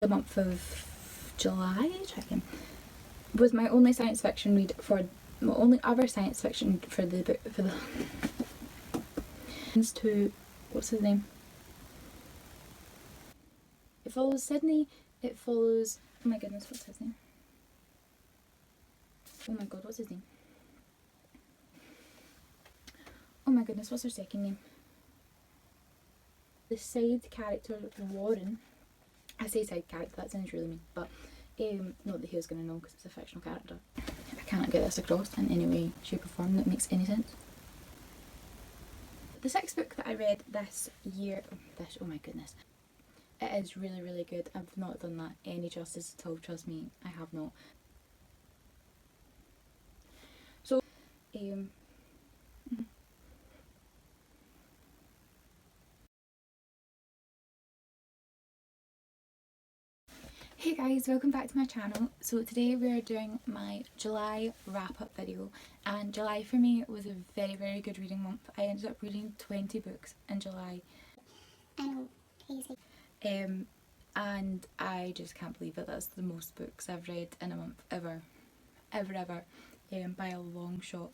the month of July, checking, was my only science fiction read for my only other science fiction for the book for the to what's his name? It follows Sydney. It follows, oh my goodness, what's his name? Oh my god, what's his name? Oh my goodness, what's her second name? The side character Warden. I say side character, that sounds really mean, but not that he was going to know because it's a fictional character. I cannot get this across in any way, shape or form that makes any sense. The sixth book that I read this year, oh my goodness, it is really, really good. I've not done that any justice at all, trust me, I have not. So, hey guys, welcome back to my channel. So today we are doing my July wrap-up video, and July for me was a very, very good reading month. I ended up reading 20 books in July. I know, crazy. And I just can't believe it. That's the most books I've read in a month ever, by a long shot.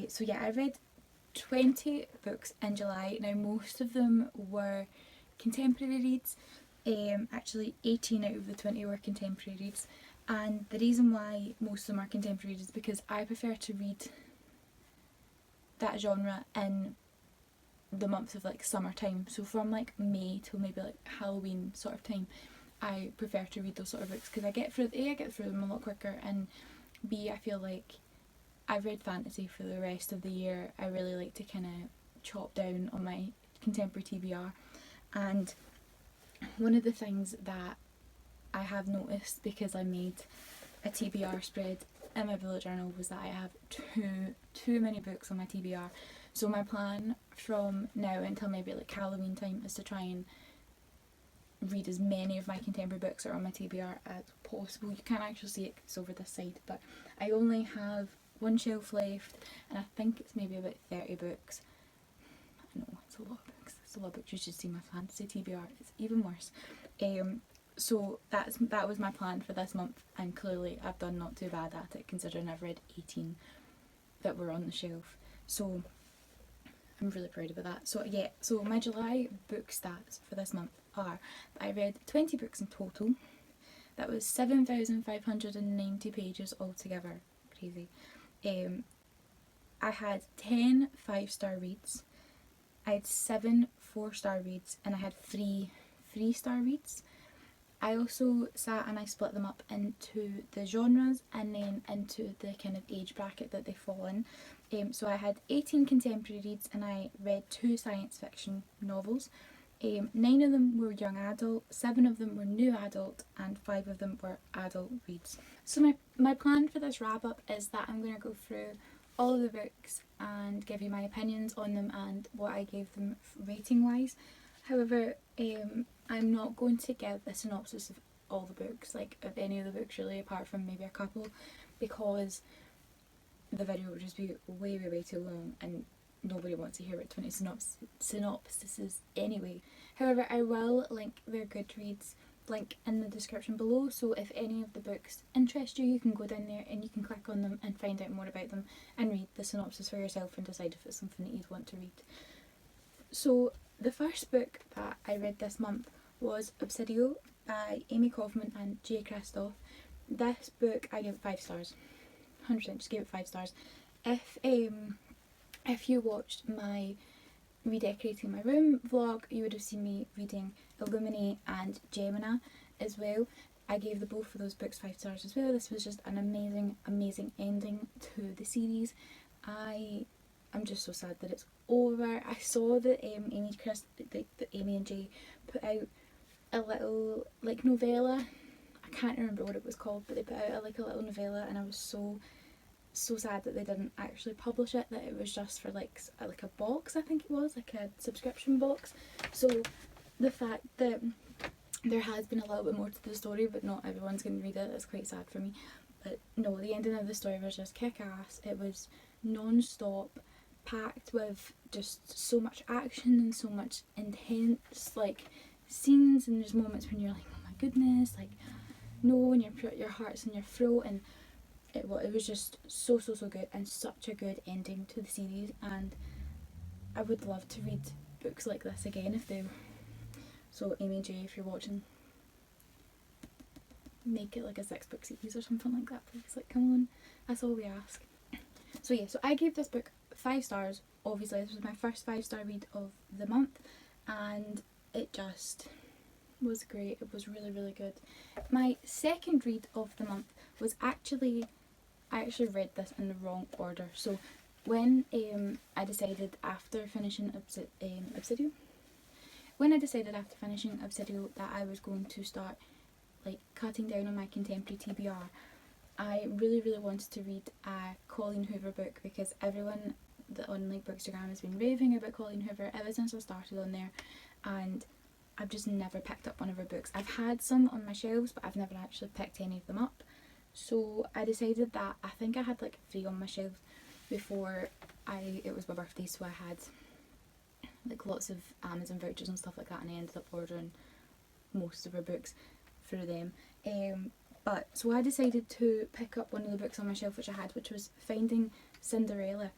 So yeah, I read 20 books in July. Now most of them were contemporary reads. Actually 18 out of the 20 were contemporary reads, and the reason why most of them are contemporary is because I prefer to read that genre in the months of like summertime, so from like May till maybe like Halloween sort of time. I prefer to read those sort of books because I get through them a lot quicker, and B, I feel like I've read fantasy for the rest of the year. I really like to kind of chop down on my contemporary TBR, and one of the things that I have noticed, because I made a TBR spread in my bullet journal, was that I have too many books on my TBR. So my plan from now until maybe like Halloween time is to try and read as many of my contemporary books that are on my TBR as possible. You can't actually see it because it's over this side, but I only have one shelf left, and I think it's maybe about 30 books. I know, it's a lot of books. It's a lot of books. You should see my fantasy TBR. It's even worse. So that was my plan for this month, and clearly I've done not too bad at it considering I've read 18 that were on the shelf. So I'm really proud about that. So yeah, so my July book stats for this month are that I read 20 books in total. That was 7,590 pages altogether. Crazy. I had 10 5-star reads. I had 7 4-star reads, and I had 3 3-star reads. I also sat and I split them up into the genres and then into the kind of age bracket that they fall in. So I had 18 contemporary reads, and I read 2 science fiction novels. 9 of them were young adult, 7 of them were new adult, and 5 of them were adult reads. So my plan for this wrap up is that I'm going to go through all of the books and give you my opinions on them and what I gave them rating wise. However, I'm not going to give a synopsis of all the books, like of any of the books really, apart from maybe a couple, because the video would just be way too long and nobody wants to hear about 20 synopsises anyway. However, I will link their Goodreads link in the description below, so if any of the books interest you, you can go down there and you can click on them and find out more about them and read the synopsis for yourself and decide if it's something that you'd want to read. So the first book that I read this month was Obsidio by Amy Kaufman and Jay Kristoff. This book I gave it 5 stars. 100% just gave it 5 stars. If you watched my redecorating my room vlog, you would have seen me reading Illuminate and Gemini as well. I gave the both of those books 5 stars as well. This was just an amazing ending to the series. I'm just so sad that it's over. I saw that Amy and Jay put out a little like novella. I can't remember what it was called, but they put out like a little novella, and I was so sad that they didn't actually publish it, that it was just for like a box, I think it was, like a subscription box. So the fact that there has been a little bit more to the story but not everyone's going to read it is quite sad for me. But no, the ending of the story was just kick-ass. It was non-stop, packed with just so much action and so much intense like scenes, and there's moments when you're like, oh my goodness, like no, and your heart's in your throat, and it was just so good, and such a good ending to the series. And I would love to read books like this again if they. So Amy J, if you're watching, make it like a 6-book series or something like that, please. Like, come on, that's all we ask. So yeah, so I gave this book 5 stars. Obviously, this was my first 5-star read of the month, and it just was great. It was really good. My second read of the month was I actually read this in the wrong order. So when I decided after finishing Obsidio, that I was going to start like cutting down on my contemporary TBR, I really wanted to read a Colleen Hoover book, because everyone on like Bookstagram has been raving about Colleen Hoover ever since I started on there, and I've just never picked up one of her books. I've had some on my shelves, but I've never actually picked any of them up. So I decided that I think I had like 3 on my shelves before it was my birthday, so I had like lots of Amazon vouchers and stuff like that, and I ended up ordering most of her books through them. But so I decided to pick up one of the books on my shelf which I had, which was Finding Cinderella.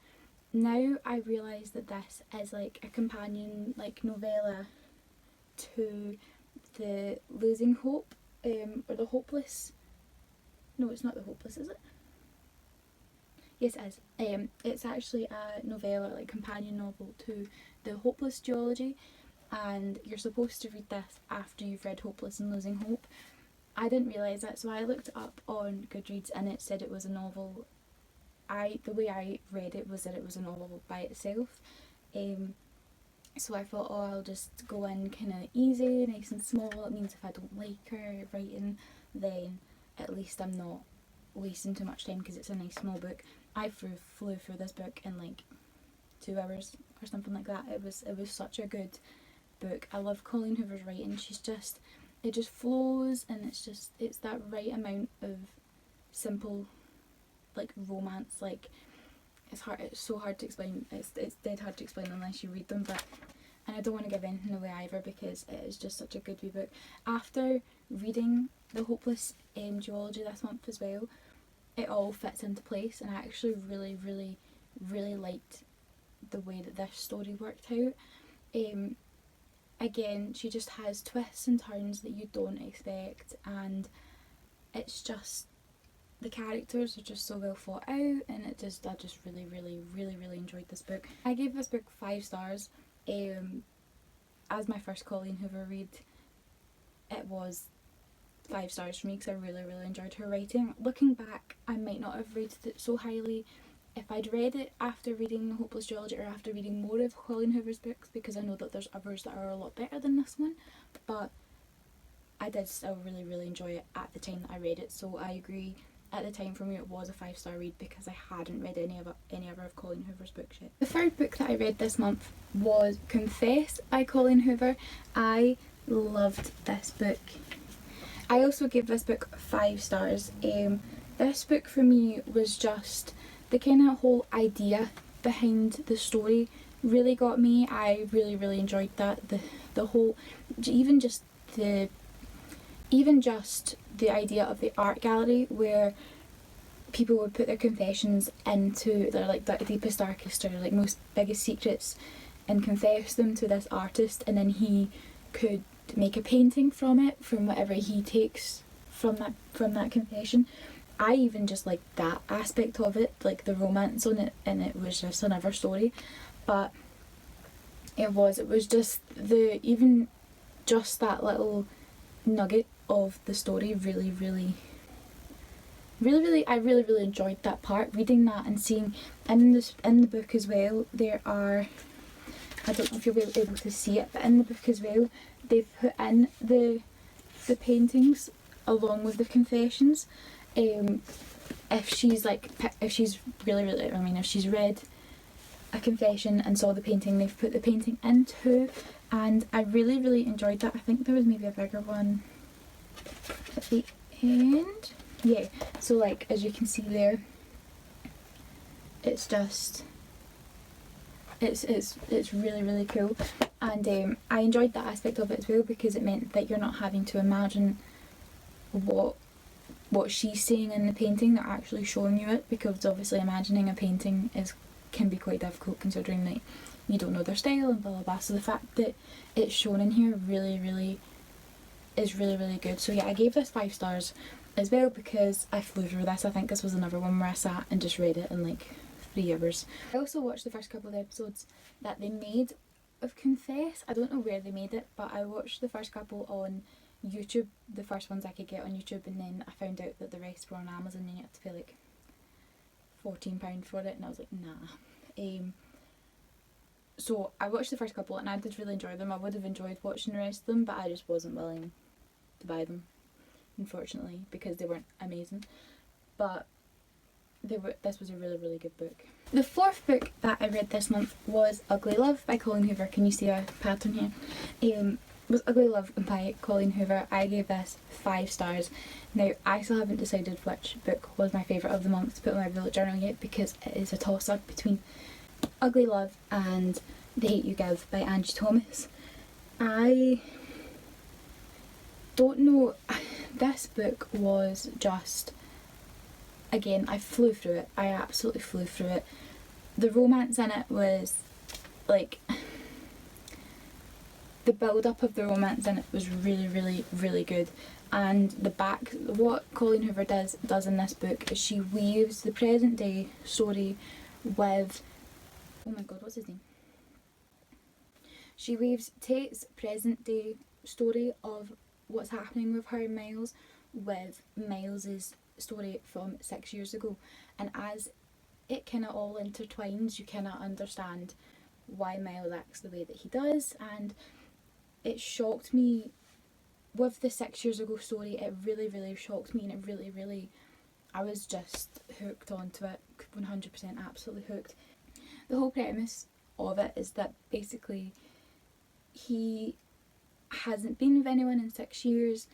Now I realise that this is like a companion like novella to the Losing Hope, or the Hopeless. No, it's not the Hopeless, is it? Yes, it is. It's actually a novella, like companion novel to the Hopeless duology, and you're supposed to read this after you've read Hopeless and Losing Hope. I didn't realise that, so I looked it up on Goodreads and it said it was a novel. The way I read it was that it was a novel by itself. So I thought, oh, I'll just go in kind of easy, nice and small. It means if I don't like her writing, then at least I'm not wasting too much time because it's a nice small book. I flew through this book in like 2 hours or something like that. It was such a good book. I love Colleen Hoover's writing. It just flows, and it's that right amount of simple like romance. Like it's so hard to explain. It's dead hard to explain unless you read them, and I don't want to give anything away either because it is just such a good wee book. After reading the Hopeless duology this month as well, it all fits into place, and I actually really liked the way that this story worked out. Again, she just has twists and turns that you don't expect, and it's just, the characters are just so well thought out, and I just really enjoyed this book. I gave this book 5 stars. As my first Colleen Hoover read, it was 5 stars for me because I really enjoyed her writing. Looking back, I might not have rated it so highly if I'd read it after reading The Hopeless Geology or after reading more of Colleen Hoover's books, because I know that there's others that are a lot better than this one, but I did still really enjoy it at the time that I read it. So I agree, at the time for me it was a 5-star read because I hadn't read any other of Colleen Hoover's books yet. The third book that I read this month was Confess by Colleen Hoover. I loved this book. I also gave this book 5 stars. This book for me was just the kind of whole idea behind the story really got me. I really enjoyed that. The whole, even just the idea of the art gallery where people would put their confessions into their like the deepest, darkest, or like most biggest secrets and confess them to this artist, and then he could make a painting from it, from whatever he takes from that confession. I even just like that aspect of it, like the romance on it, and it was just another story. But it was just that little nugget of the story really I really enjoyed that part, reading that and seeing in the book as well. There are, I don't know if you'll be able to see it, but in the book as well they've put in the paintings along with the confessions. If she's read a confession and saw the painting, they've put the painting in too, and I really enjoyed that. I think there was maybe a bigger one at the end. Yeah, so like as you can see there, it's really cool, and I enjoyed that aspect of it as well because it meant that you're not having to imagine what she's seeing in the painting. They're actually showing you it, because obviously imagining a painting can be quite difficult considering that you don't know their style and blah blah blah. So the fact that it's shown in here really is really good. So yeah, I gave this 5 stars as well because I flew through this. I think this was another one where I sat and just read it in like 3 hours. I also watched the first couple of episodes that they made of Confess. I don't know where they made it, but I watched the first couple on YouTube, the first ones I could get on YouTube, and then I found out that the rest were on Amazon and you had to pay like £14 for it, and I was like, nah. So I watched the first couple and I did really enjoy them. I would have enjoyed watching the rest of them, but I just wasn't willing to buy them, unfortunately, because they weren't amazing. But this was a really good book. The 4th book that I read this month was Ugly Love by Colleen Hoover. Can you see a pattern here? Was Ugly Love by Colleen Hoover. I gave this 5 stars. Now, I still haven't decided which book was my favourite of the month to put in my bullet journal yet, because it is a toss-up between Ugly Love and The Hate You Give by Angie Thomas. I don't know, this book was just, again, I flew through it. I absolutely flew through it. The romance in it was like, the build up of the romance in it was really good. And what Colleen Hoover does in this book is she weaves the present day story with, oh my god, what's his name? She weaves Tate's present day story of what's happening with her and Miles with Miles's story from 6 years ago, and as it kind of all intertwines, you kind of understand why Miles acts the way that he does. And it shocked me with the 6 years ago story. It really shocked me, and it really I was just hooked onto it, 100%, absolutely hooked. The whole premise of it is that basically he hasn't been with anyone in 6 years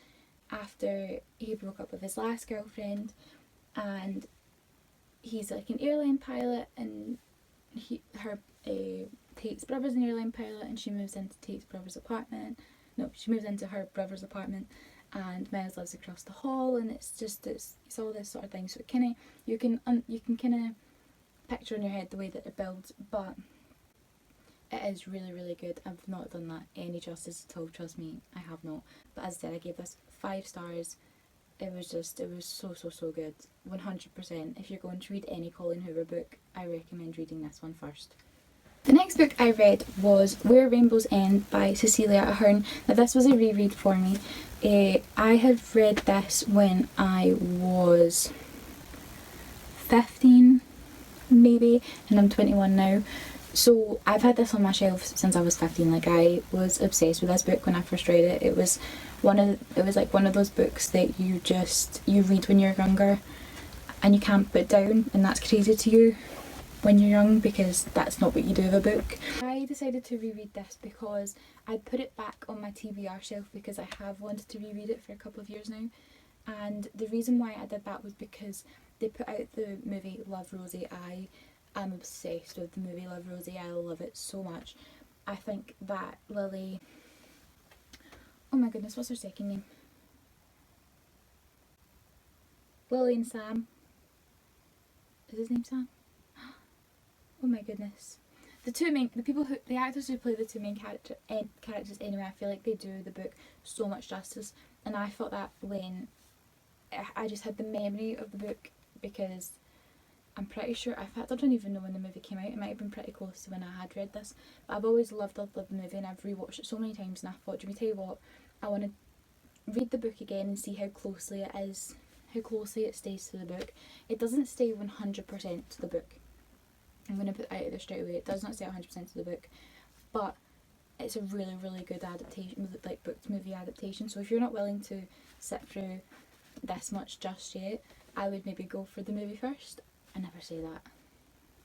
after he broke up with his last girlfriend, and he's like an airline pilot, and Tate's brother's an airline pilot, and she moves into Tate's brother's apartment. No, she moves into her brother's apartment, and Miles lives across the hall, and it's all this sort of thing. So it kind of you can kind of picture in your head the way that it builds, but it is really good. I've not done that any justice at all, trust me, I have not. But as I said, I gave this 5 stars. It was so good. 100%. If you're going to read any Colleen Hoover book, I recommend reading this one first. The next book I read was Where Rainbows End by Cecilia Ahern. Now this was a reread for me. I had read this when I was 15 maybe, and I'm 21 now. So I've had this on my shelf since I was 15. Like, I was obsessed with this book when I first read it. It was like one of those books that you read when you're younger and you can't put down, and that's crazy to you when you're young, because that's not what you do with a book. I decided to reread this because I put it back on my TBR shelf because I have wanted to reread it for a couple of years now. And the reason why I did that was because they put out the movie Love Rosie. I am obsessed with the movie Love Rosie. I love it so much. I think that Lily... Oh my goodness, what's her second name? Lily and Sam. Is his name Sam? Oh my goodness. The actors who play the two main characters anyway, I feel like they do the book so much justice. And I thought that when I just had the memory of the book, because I'm pretty sure, in fact I don't even know when the movie came out, it might have been pretty close to when I had read this, but I've always loved the movie, and I've rewatched it so many times, and I thought, do you tell you what, I want to read the book again and see how closely it stays to the book. It doesn't stay 100% to the book. I'm going to put out there straight away, it does not stay 100% to the book, but it's a really good adaptation, like book to movie adaptation. So if you're not willing to sit through this much just yet, I would maybe go for the movie first. I never say that,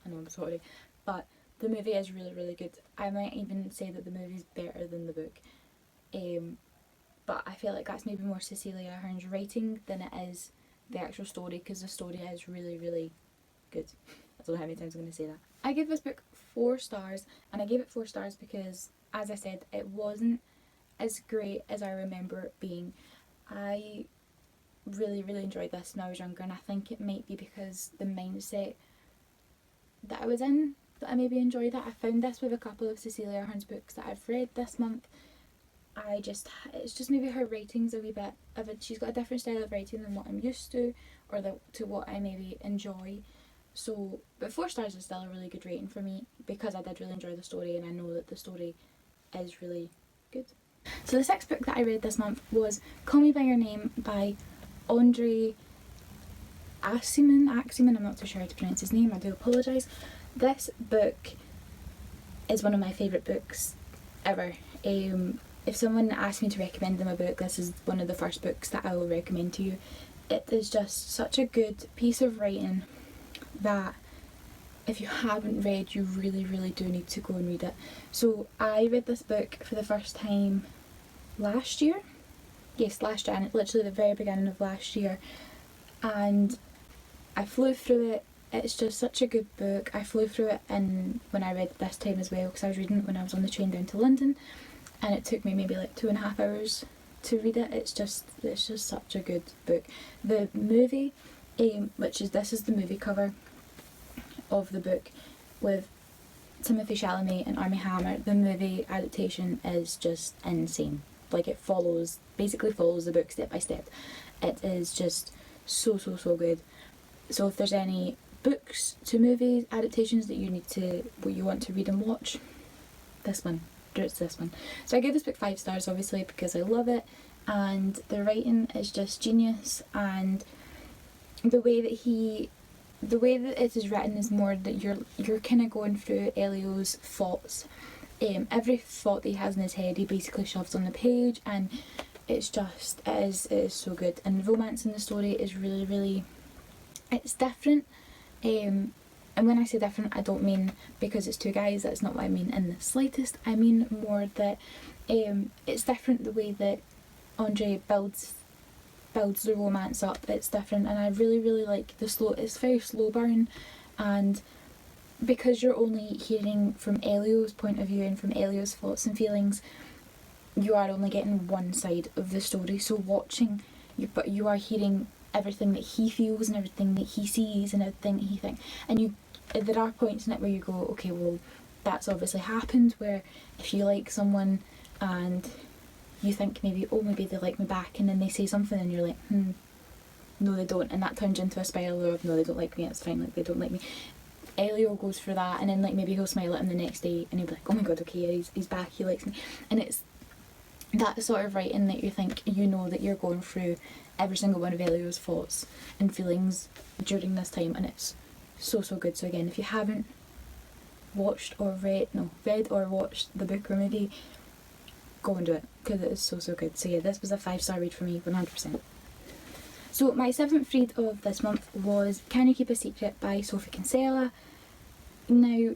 I know, I'm sorry, but the movie is really good. I might even say that the movie's better than the book, but I feel like that's maybe more Cecilia Ahern's writing than it is the actual story, because the story is really good. I don't know how many times I'm going to say that. I give this book 4 stars, and I gave it 4 stars because, as I said, it wasn't as great as I remember it being. I really, really enjoyed this when I was younger, and I think it might be because the mindset that I was in that I maybe enjoyed it. I found this with a couple of Cecilia Ahern's books that I've read this month. It's just maybe her writing's a wee bit of it. She's got a different style of writing than what I'm used to, or to what I maybe enjoy. So, but 4 stars is still a really good rating for me because I did really enjoy the story, and I know that the story is really good. So the 6th book that I read this month was Call Me By Your Name by Andre Aximan, I'm not too sure how to pronounce his name, I do apologise. This book is one of my favourite books ever. If someone asks me to recommend them a book, this is one of the first books that I will recommend to you. It is just such a good piece of writing that if you haven't read, you really, really do need to go and read it. So I read this book for the first time last year. Yes, last year, and literally the very beginning of last year. And I flew through it. It's just such a good book. I flew through it when I read it this time as well, because I was reading it when I was on the train down to London, and it took me maybe like 2.5 hours to read it. It's just such a good book. The movie, this is the movie cover of the book with Timothée Chalamet and Armie Hammer. The movie adaptation is just insane. Like, it basically follows the book step by step. It is just so good. So if there's any books to movies adaptations that you want to read and watch, it's this one. So I gave this book 5 stars, obviously, because I love it, and the writing is just genius, and the way that it is written is more that you're kind of going through Elio's thoughts. Every thought that he has in his head, he basically shoves on the page, and it is so good. And the romance in the story is really, really, it's different. And when I say different, I don't mean because it's 2 guys. That's not what I mean in the slightest. I mean more that it's different the way that Andre builds the romance up. It's different, and I really, really like it's very slow burn, and because you're only hearing from Elio's point of view and from Elio's thoughts and feelings, you are only getting one side of the story. So watching, but you are hearing everything that he feels and everything that he sees and everything that he thinks, and there are points in it where you go, okay, well, that's obviously happened, where if you like someone and you think maybe they like me back, and then they say something and you're like, no they don't, and that turns into a spiral of no, they don't like me, it's fine, like, they don't like me. Elio goes through that, and then like maybe he'll smile at him the next day and he'll be like, oh my god, okay, yeah, he's back, he likes me. And it's that sort of writing that you think you know that you're going through every single one of Elio's thoughts and feelings during this time, and it's so good. So again, if you haven't read or watched the book or movie, go and do it, because it is so good. So yeah, this was a 5-star read for me, 100%. So my 7th read of this month was Can You Keep a Secret by Sophie Kinsella. Now,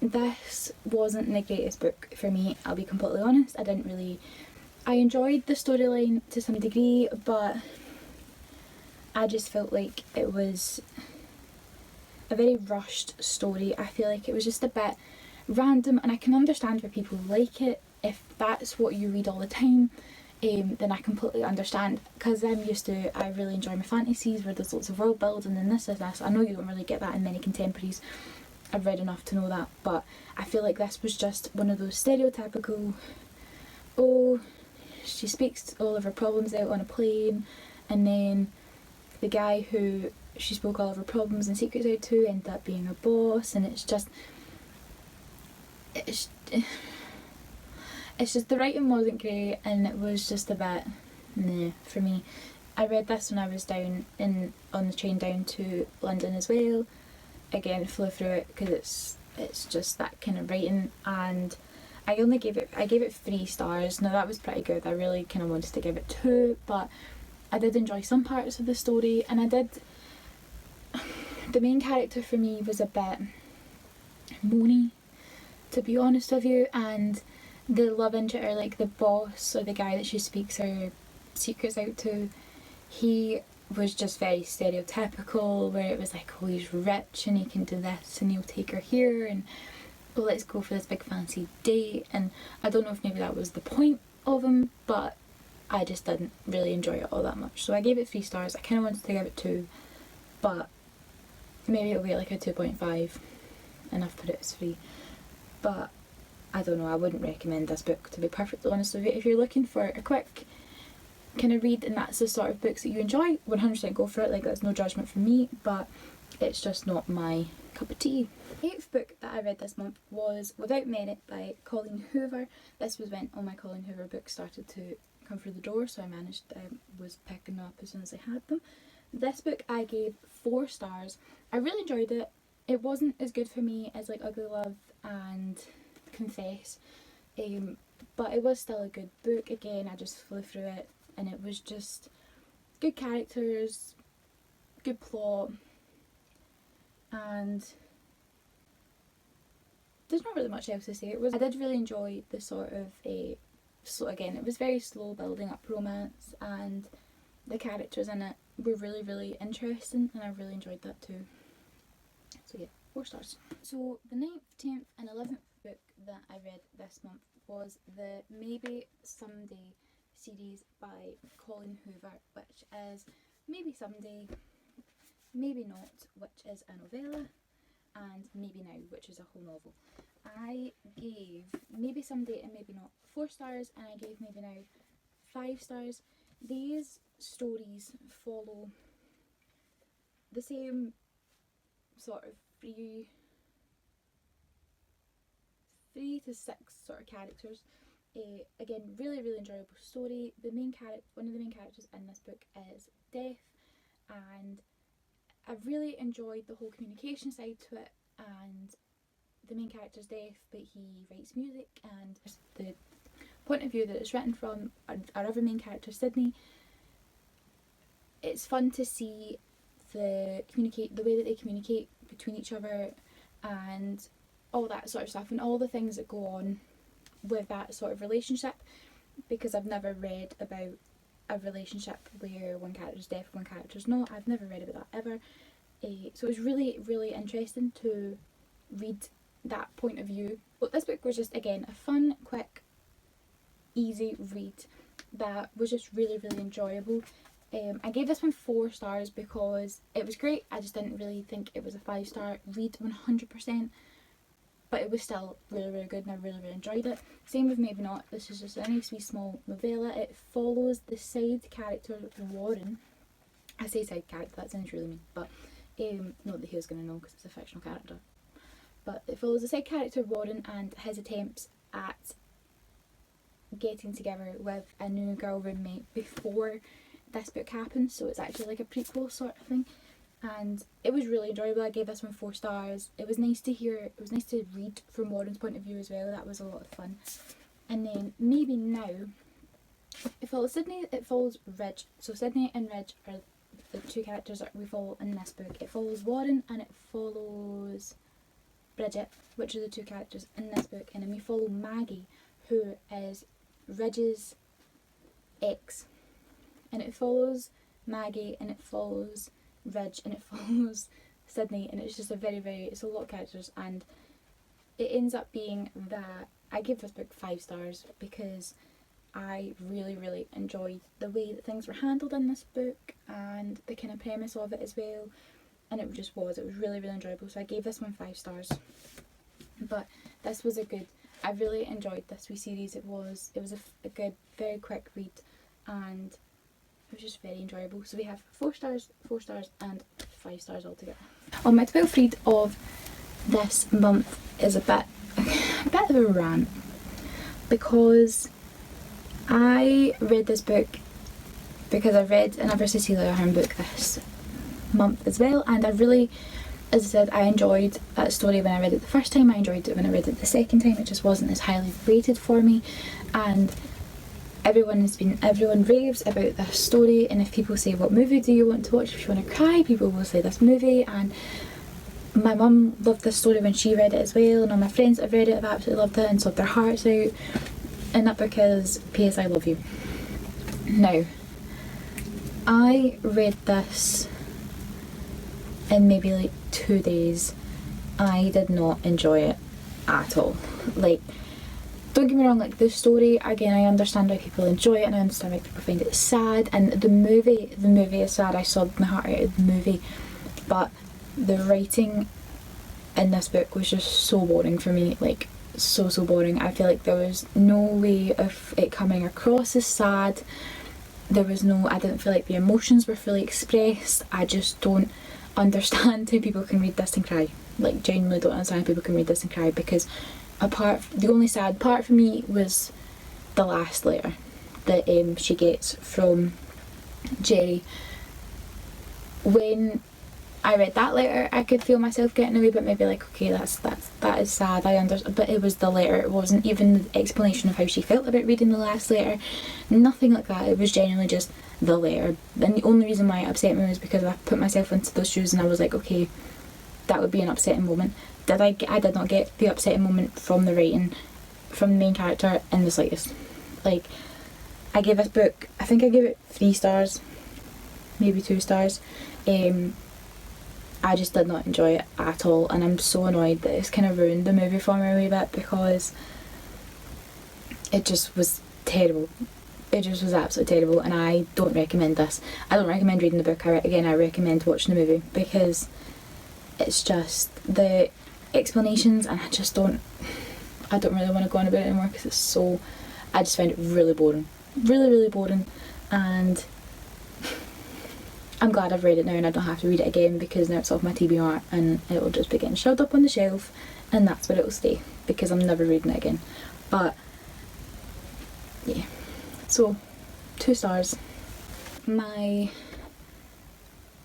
this wasn't the greatest book for me, I'll be completely honest. I enjoyed the storyline to some degree, but I just felt like it was a very rushed story. I feel like it was just a bit random, and I can understand why people like it. If that's what you read all the time, then I completely understand, because I really enjoy my fantasies where there's lots of world building and this. I know you don't really get that in many contemporaries. I've read enough to know that, but I feel like this was just one of those stereotypical, she speaks all of her problems out on a plane, and then the guy who she spoke all of her problems and secrets out to ended up being her boss, and it's just the writing wasn't great, and it was just a bit nah for me. I read this when I was on the train down to London as well. Again, flew through it because it's just that kind of writing, and I gave it 3 stars. Now that was pretty good. I really kind of wanted to give it 2, but I did enjoy some parts of the story, and the main character for me was a bit moany, to be honest with you, and the love interest, or like the boss or the guy that she speaks her secrets out to, he was just very stereotypical, where it was like, oh, he's rich and he can do this and he'll take her here and let's go for this big fancy date. And I don't know if maybe that was the point of him, but I just didn't really enjoy it all that much. So I gave it 3 stars. I kind of wanted to give it 2, but maybe it'll be like a 2.5 and I've put it as 3. But I don't know, I wouldn't recommend this book, to be perfectly honest with you. If you're looking for a quick kind of read and that's the sort of books that you enjoy, 100% go for it. Like, that's no judgment from me, but it's just not my cup of tea. The 8th book that I read this month was Without Merit by Colleen Hoover. This was when all my Colleen Hoover books started to come through the door, so I was picking them up as soon as I had them. This book I gave 4 stars. I really enjoyed it. It wasn't as good for me as like Ugly Love and Confess, but it was still a good book. Again, I just flew through it and it was just good characters, good plot, and there's not really much else to say. I did really enjoy the sort of again, it was very slow building up romance, and the characters in it were really, really interesting, and I really enjoyed that too. So yeah, 4 stars. So the 9th, 10th and 11th book that I read this month was the Maybe Someday series by Colleen Hoover, which is Maybe Someday, Maybe Not, which is a novella, and Maybe Now, which is a whole novel. I gave Maybe Someday and Maybe Not 4 stars, and I gave Maybe Now 5 stars. These stories follow the same sort of 3 to 6 sort of characters. Again, really, really enjoyable story. One of the main characters in this book is deaf, and I really enjoyed the whole communication side to it. And the main character's deaf, but he writes music, and the point of view that it's written from our other main character, Sydney. It's fun to see the way that they communicate between each other and all that sort of stuff, and all the things that go on with that sort of relationship, because I've never read about a relationship where one character's deaf and one character's not. I've never read about that ever. So it was really, really interesting to read that point of view. But this book was just, again, a fun, quick, easy read that was just really, really enjoyable. I gave this one 4 stars because it was great. I just didn't really think it was a 5-star read 100%, but it was still really, really good, and I really, really enjoyed it. Same with Maybe Not. This is just a nice wee small novella. It follows the side character Warden. I say side character, that sounds really mean, but not that he was going to know because it's a fictional character. But it follows the side character Warden and his attempts at getting together with a new girl roommate before this book happens. So it's actually like a prequel sort of thing, and it was really enjoyable. I gave this one 4 stars. It was nice to read from Warren's point of view as well. That was a lot of fun. And then Maybe Now, it follows Sydney, it follows Ridge. So Sydney and Ridge are the 2 characters that we follow in this book. It follows Warren and it follows Bridget, which are the 2 characters in this book. And then we follow Maggie, who is Ridge's ex. And it follows Maggie and it follows Ridge and it follows Sydney, and it's just it's a lot of characters, and it ends up being that I give this book 5 stars because I really, really enjoyed the way that things were handled in this book and the kind of premise of it as well, and it was really, really enjoyable. So I gave this one 5 stars. But this was I really enjoyed this wee series. It was a good, very quick read, and it was just very enjoyable. So we have 4 stars, 4 stars and 5 stars altogether. On my 12th read of this month is a bit of a rant, because I read this book because I read another Cecilia Ahern book this month as well, and I really, as I said, I enjoyed that story when I read it the first time. I enjoyed it when I read it the second time. It just wasn't as highly rated for me, and everyone raves about this story. And if people say, what movie do you want to watch if you want to cry, people will say this movie. And my mum loved this story when she read it as well, and all my friends that have read it have absolutely loved it and sobbed their hearts out. And that book is P.S. I Love You. Now, I read this in maybe like 2 days. I did not enjoy it at all. Like, don't get me wrong, like the story, again, I understand why people enjoy it and I understand why people find it sad, and the movie is sad. I sobbed my heart out of the movie, but the writing in this book was just so boring for me, like so boring. I feel like there was no way of it coming across as sad. I didn't feel like the emotions were fully expressed. I just don't understand how people can read this and cry. Like, genuinely don't understand how people can read this and cry, because the only sad part for me was the last letter that she gets from Jerry. When I read that letter, I could feel myself getting away, but maybe like, okay, that is sad, I understand. But it was the letter, it wasn't even the explanation of how she felt about reading the last letter, nothing like that. It was genuinely just the letter. And the only reason why it upset me was because I put myself into those shoes and I was like, okay, that would be an upsetting moment. I did not get the upsetting moment from the writing, from the main character in the slightest. Like, I gave this book, I think I gave it 3 stars, maybe 2 stars. I just did not enjoy it at all, and I'm so annoyed that it's kind of ruined the movie for me a wee bit, because it just was terrible. It just was absolutely terrible, and I don't recommend this. I don't recommend reading the book. I recommend watching the movie, because it's just the explanations, and I don't really want to go on about it anymore, because I just find it really boring. Really boring, and I'm glad I've read it now and I don't have to read it again, because now it's off my TBR and it will just be getting shoved up on the shelf, and that's where it will stay, because I'm never reading it again. But yeah, so 2 stars.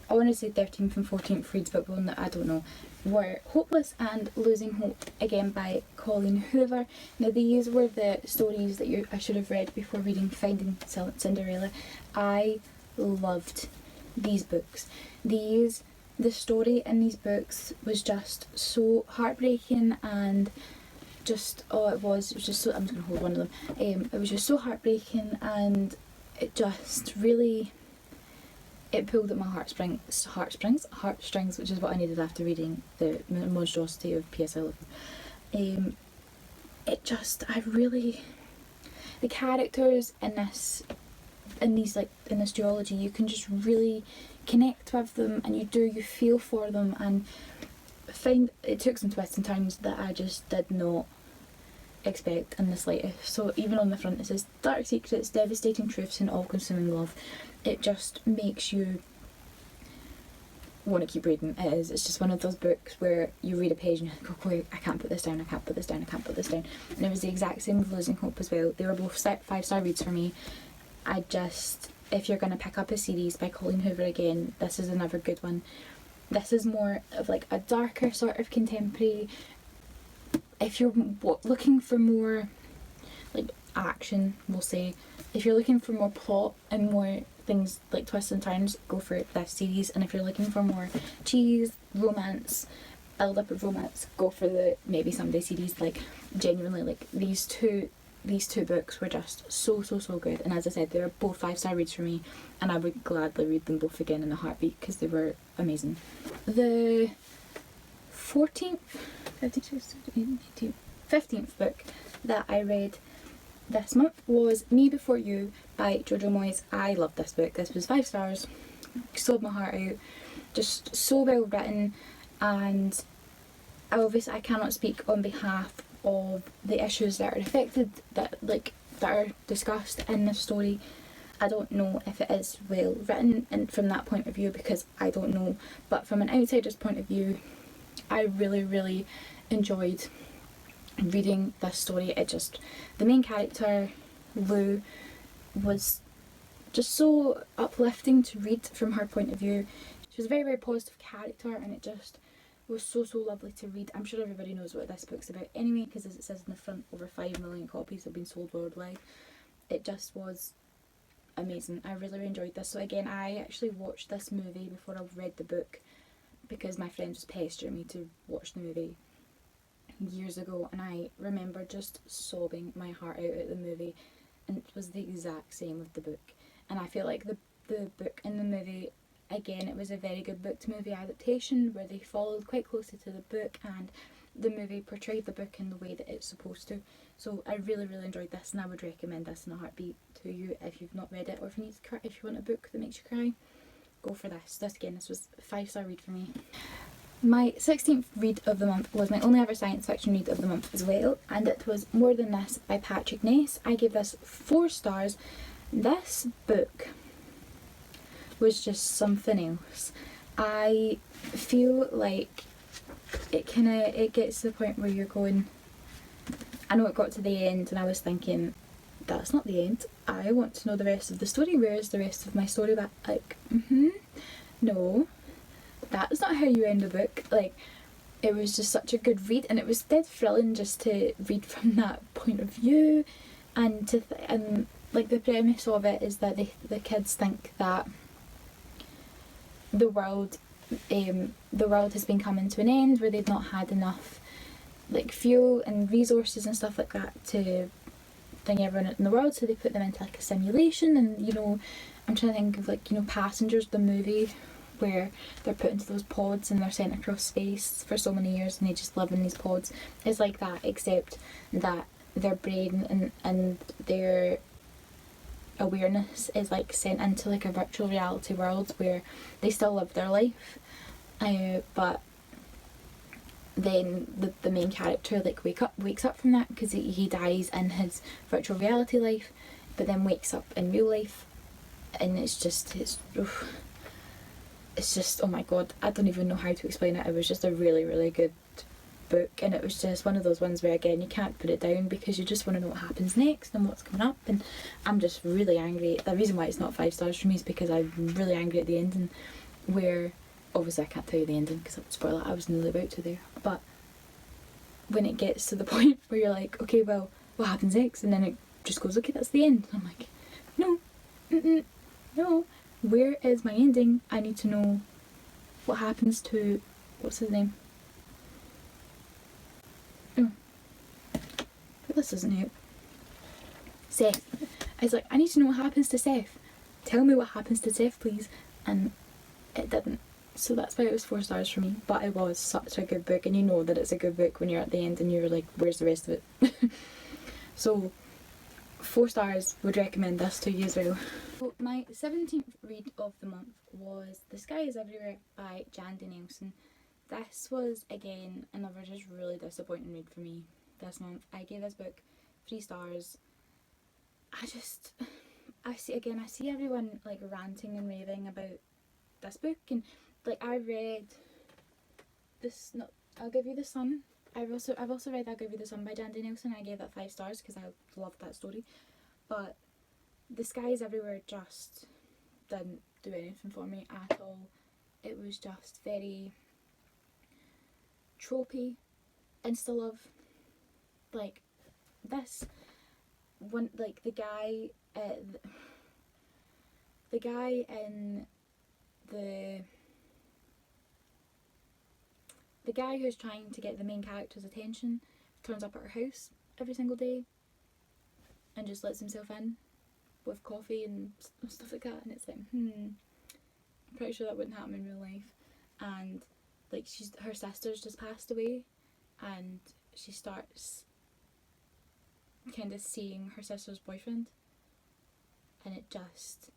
I want to say 13th and 14th reads, but one that I don't know, were Hopeless and Losing Hope, again by Colleen Hoover. Now, these were the stories that I should have read before reading Finding Cinderella. I loved these books. The story in these books was just so heartbreaking, and just, it was just so, I'm just going to hold one of them. It was just so heartbreaking, and it just really, it pulled at my heartstrings, which is what I needed after reading the monstrosity of P.S. I Love You. The characters in this duology, you can just really connect with them, and you feel for them, and it took some twists and turns that I just did not expect in the slightest. So even on the front it says dark secrets, devastating truths, and all-consuming love. It just makes you want to keep reading. It's just one of those books where you read a page and you go, oh, I can't put this down, I can't put this down, I can't put this down. And it was the exact same with Losing Hope as well. They were both 5-star reads for me. If you're going to pick up a series by Colleen Hoover again, this is another good one. This is more of like a darker sort of contemporary. If you're looking for more like action, we'll say, if you're looking for more plot and more things like twists and turns, go for this series. And if you're looking for more cheese, romance, build up of romance, go for the Maybe Someday series. Like, genuinely, like these two books were just so good, and as I said, they were both 5-star reads for me, and I would gladly read them both again in a heartbeat, because they were amazing. The 15th book that I read this month was Me Before You by Jojo Moyes. I loved this book. This was 5 stars, sold my heart out, just so well written, and obviously I cannot speak on behalf of the issues that are affected, that are discussed in this story. I don't know if it is well written, and from that point of view, because I don't know, but from an outsider's point of view, I really enjoyed reading this story. The main character, Lou, was just so uplifting to read from her point of view. She was a very positive character, and it just was so lovely to read. I'm sure everybody knows what this book's about anyway, because as it says in the front, over 5 million copies have been sold worldwide. It just was amazing. I really enjoyed this. So again, I actually watched this movie before I read the book, because my friend was pestering me to watch the movie years ago, and I remember just sobbing my heart out at the movie, and it was the exact same with the book. And I feel like the book and the movie, again, it was a very good book to movie adaptation, where they followed quite closely to the book, and the movie portrayed the book in the way that it's supposed to. So I really, really enjoyed this, and I would recommend this in a heartbeat to you if you've not read it, or if you need to cry, if you want a book that makes you cry, go for this. This was a 5-star read for me. My 16th read of the month was my only ever science fiction read of the month as well, and it was More Than This by Patrick Ness. I gave this 4 stars. This book was just something else. I feel like it gets to the point where you're going, I know it got to the end and I was thinking, that's not the end. I want to know the rest of the story. Where is the rest of my story? But like, no, that's not how you end a book. Like, it was just such a good read, and it was dead thrilling just to read from that point of view, and and like the premise of it is that the kids think that the world has been coming to an end, where they've not had enough like fuel and resources and stuff like that to bring everyone in the world, so they put them into like a simulation. And you know, I'm trying to think of like, you know, Passengers, the movie, where they're put into those pods and they're sent across space for so many years and they just live in these pods. It's like that, except that their brain and their awareness is like sent into like a virtual reality world where they still live their life, but then the main character like wakes up from that, because he dies in his virtual reality life, but then wakes up in real life, and it's just oh my god, I don't even know how to explain it. It was just a really, really good book, and it was just one of those ones where, again, you can't put it down because you just want to know what happens next and what's coming up. And I'm just really angry. The reason why it's not 5 stars for me is because I'm really angry at the ending, where obviously I can't tell you the ending because I would spoil it. I was nearly about to there, but when it gets to the point where you're like, okay, well, what happens next? And then it just goes, okay, that's the end. I'm like, no, no, where is my ending? I need to know what happens to, what's his name? Oh, but this doesn't help. Seth. I was like, I need to know what happens to Seth. Tell me what happens to Seth, please. And it didn't. So that's why it was 4 stars for me. But it was such a good book, and you know that it's a good book when you're at the end and you're like, where's the rest of it? So 4 stars, would recommend this to you as well. So my 17th read of the month was The Sky Is Everywhere by Jandy Nelson. This was, again, another just really disappointing read for me this month. I gave this book 3 stars. I see everyone like ranting and raving about this book, and like I read this, no, I'll Give You the Sun. I've also read I'll Give You the Sun by Jandy Nelson. I gave that 5 stars because I loved that story. But The Sky Is Everywhere just didn't do anything for me at all. It was just very tropey, insta love. Like this one, like the guy in the guy who's trying to get the main character's attention turns up at her house every single day and just lets himself in with coffee and stuff like that, and it's like, I'm pretty sure that wouldn't happen in real life. And like her sister's just passed away, and she starts kind of seeing her sister's boyfriend, and it just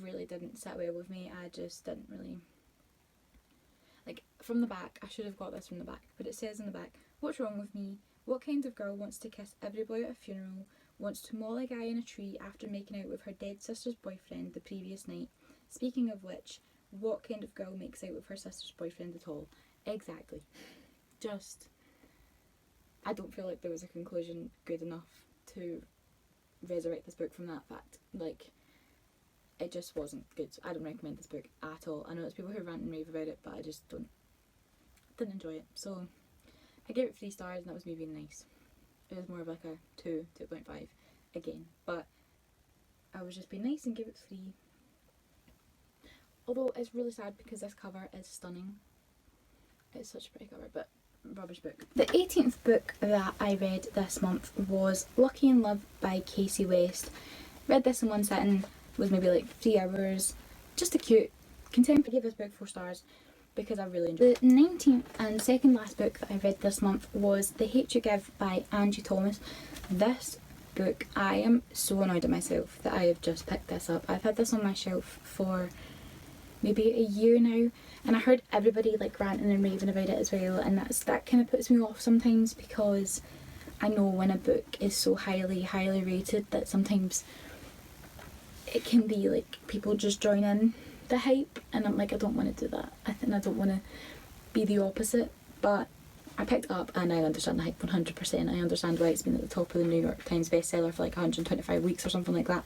really didn't sit well with me. I just didn't really like. From the back, I should have got this from the back, but it says in the back, what's wrong with me? What kind of girl wants to kiss every boy at a funeral, wants to maul a guy in a tree after making out with her dead sister's boyfriend the previous night? Speaking of which, what kind of girl makes out with her sister's boyfriend at all? Exactly. Just, I don't feel like there was a conclusion good enough to resurrect this book from that fact. Like, it just wasn't good. So I don't recommend this book at all. I know there's people who rant and rave about it, but I just didn't enjoy it. So I gave it 3 stars, and that was me being nice. It was more of like a 2.5 again, but I was just being nice and gave it 3. Although it's really sad because this cover is stunning. It's such a pretty cover, but rubbish book. The 18th book that I read this month was Lucky in Love by Casey West. Read this in one sitting, was maybe like 3 hours. Just a cute contemporary. I gave this book 4 stars. because I really enjoyed it. The 19th and second last book that I read this month was The Hate You Give by Angie Thomas. This book, I am so annoyed at myself that I have just picked this up. I've had this on my shelf for maybe a year now, and I heard everybody like ranting and raving about it as well, and that kind of puts me off sometimes, because I know when a book is so highly rated that sometimes it can be like people just join in the hype, and I'm like, I don't want to do that. I don't want to be the opposite. But I picked it up and I understand the hype 100%. I understand why it's been at the top of the New York Times bestseller for like 125 weeks or something like that,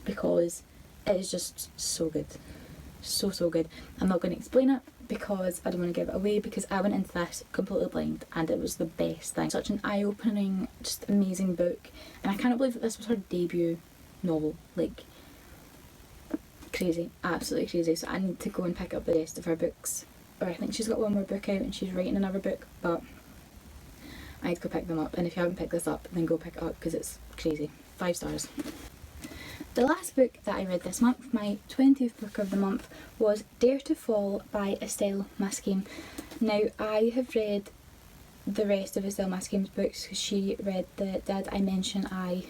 because it is just so good. So good. I'm not going to explain it because I don't want to give it away, because I went into this completely blind and it was the best thing. Such an eye-opening, just amazing book, and I can't believe that this was her debut novel. Like, crazy, absolutely crazy. So I need to go and pick up the rest of her books, or I think she's got one more book out and she's writing another book, but I need to go pick them up. And if you haven't picked this up, then go pick it up because it's crazy. 5 stars. The last book that I read this month, my 20th book of the month, was Dare to Fall by Estelle Masquin. Now, I have read the rest of Estelle Masquin's books because she read the Did I Mention I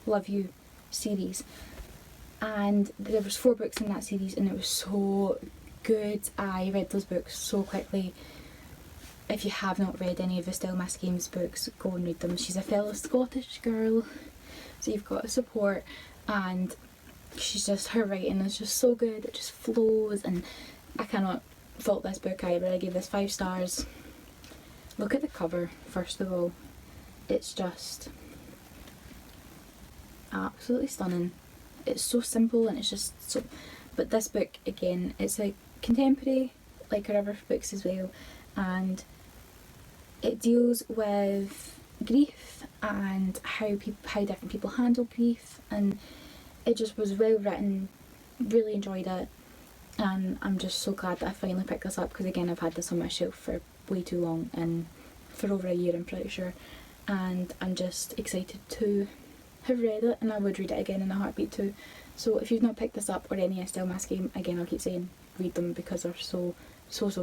Love You series, and there was 4 books in that series and it was so good. I read those books so quickly. If you have not read any of Estelle Masquin's books, go and read them. She's a fellow Scottish girl, so you've got support, and she's just, her writing is just so good, it just flows, and I cannot fault this book either. I gave this 5 stars. Look at the cover first of all, it's just absolutely stunning. It's so simple and it's just so, but this book again, it's a contemporary like her other books as well, and it deals with grief and how different people handle grief, and it just was well written. Really enjoyed it, and I'm just so glad that I finally picked this up, because again, I've had this on my shelf for way too long, and for over a year I'm pretty sure, and I'm just excited to have read it, and I would read it again in a heartbeat too. So if you've not picked this up, or any Estelle Masquin, again I'll keep saying read them because they're so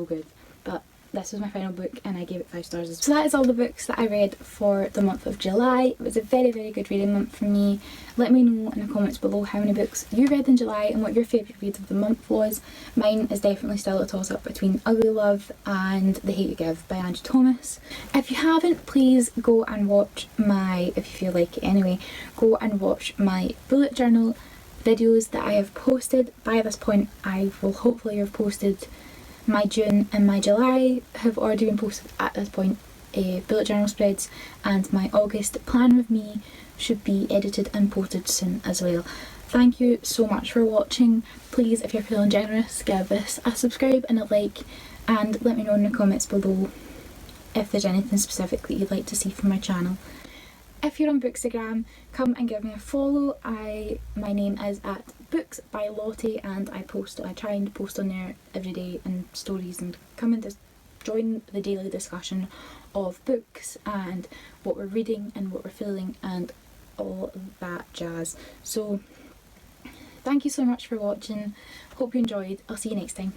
good. But this was my final book and I gave it 5 stars as well. So that is all the books that I read for the month of July. It was a very good reading month for me. Let me know in the comments below how many books you read in July and what your favourite read of the month was. Mine is definitely still a toss up between Ugly Love and The Hate You Give by Angie Thomas. If you haven't, please go and watch my, if you feel like it anyway, go and watch my bullet journal videos that I have posted. By this point I will hopefully have posted my June and my July have already been posted at this point, bullet journal spreads, and my August plan with me should be edited and posted soon as well. Thank you so much for watching. Please, if you're feeling generous, give this a subscribe and a like, and let me know in the comments below if there's anything specific that you'd like to see from my channel. If you're on Bookstagram, come and give me a follow. My name is at Books by Lottie, and I try and post on there every day and stories, and come and just join the daily discussion of books and what we're reading and what we're feeling and all that jazz. So thank you so much for watching. Hope you enjoyed. I'll see you next time.